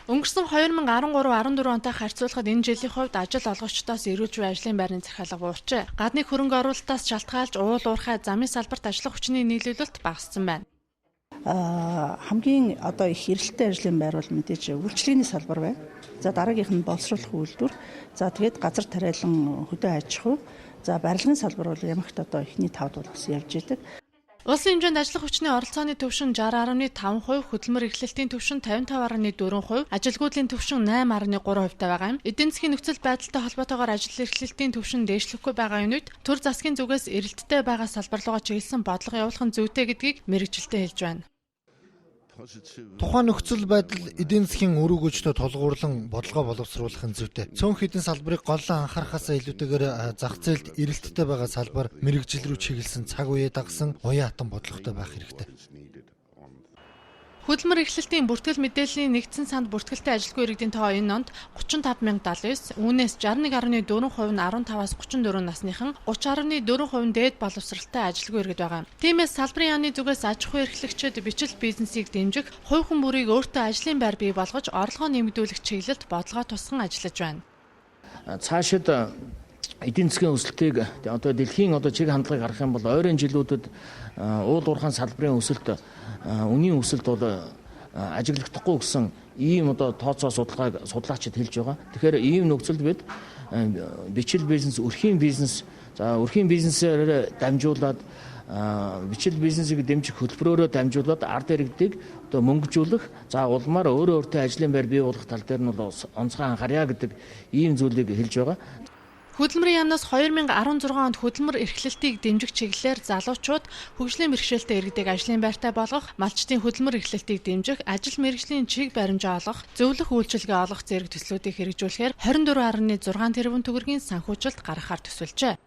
Өнгөрсөн 2013-14 онтой харьцуулахад энэ жилийн хувьд ажил олгогчдоос эрүүл буй ажлын байрны захиалга буурчээ. Гадны хөрөнгө оруулалтаас шалтгаалж уул уурхай замын салбарт ажиллах хүчний нийлүүлэлт багассан байна. Хамгийн одоо их эрэлттэй ажлын байр бол мэдээж үйлчлэгээний салбар байна. За дараагийнх нь боловсруулах үйлдвэр. За тэгээд газар тариалан хөдөө аж ахуй. За барилгын салбар бол ямагт одоо эхний тавд бол бас явж идэг. Улсын хэмжээнд ажиллах хүчний оролцооны түвшин 60.5%, хөдөлмөр эрхлэлтийн түвшин 55.4%, ажилгүйдлийн түвшин 8.3% байгаа юм. Эдийн засгийн нөхцөл байдалтай холбоотойгоор ажил эрхлэлтийн түвшин дээшлэхгүй байгаа юмнууд төр засгийн зүгээс эрэлттэй байгаа салбар руугаа чиглэсэн бодлого явуулах нь зүйтэй гэдгийг мэргэжилтээ хэлж байна. Тухайн нөхцөл байдал эдийн засгийн үр өгөөжтэй тулгуурлан бодлогоо боловсруулах нь зүйтэй. Цөөнх эдийн салбарыг голлон анхаарахаас илүүтэйгээр зах зээлд эрэлттэй байгаа салбар мэргэжил рүү чиглэсэн цаг үеэ дагсан уян хатан бодлоготой байх хэрэгтэй. Хөдөлмөр эрхлэлтийн бүртгэл мэдээллийн нэгдсэн санд бүртгэлтэй ажилгүй иргэдийн тоо энэ онд 35,079, үүнээс 61.4% нь 15-аас 34 насныхан, 30.4% нь дээд боловсралтай ажилгүй иргэд байгаа. Тиймээс салбарын яамны зүгээс аж ахуй эрхлэгчид бичил бизнесийг дэмжих, хувь хүн бүрийг өөртөө ажлын байр бий болгож, орлогоо нэмэгдүүлэх чиглэлд бодлогоо тусган ажиллаж байна. Цаашид эдийн засгийн өсөлтийг одоо дэлхийн чиг хандлагыг харах юм бол ойрын жилүүдэд уул уурхайн салбарын өсөлт, үнийн өсөлт бол ажиглагдахгүй гэсэн ийм тооцоо судлаачид хэлж байгаа. Тэгэхээр ийм нөхцөлд бид бичил бизнес, өрхийн бизнес, өрхийн бизнесээр дамжуулаад бичил бизнесийг дэмжих хөтөлбөрөөрөө дамжуулаад ард иргэдийг мөнгөжүүлэх, улмаар өөртөө ажлын байр бий болгох тал дээр нь бол онцгой анхаарья гэдэг ийм зүйлийг хэлж байгаа. Хөдөлмөрийн яамнаас 2016 онд хөдөлмөр эрхлэлтийг дэмжих чиглэлээр залуучууд хөгжлийн бэрхшээлтэй иргэдийг ажлын байртай болгох, малчдын хөдөлмөр эрхлэлтийг дэмжих, ажил мэргэжлийн чиг баримжаа олгох, зөвлөх үйлчилгээ олгох зэрэг төслүүдийг хэрэгжүүлэхээр 24.6 тэрбум төгрөгийн санхүүжилт гаргахаар төсөлжээ.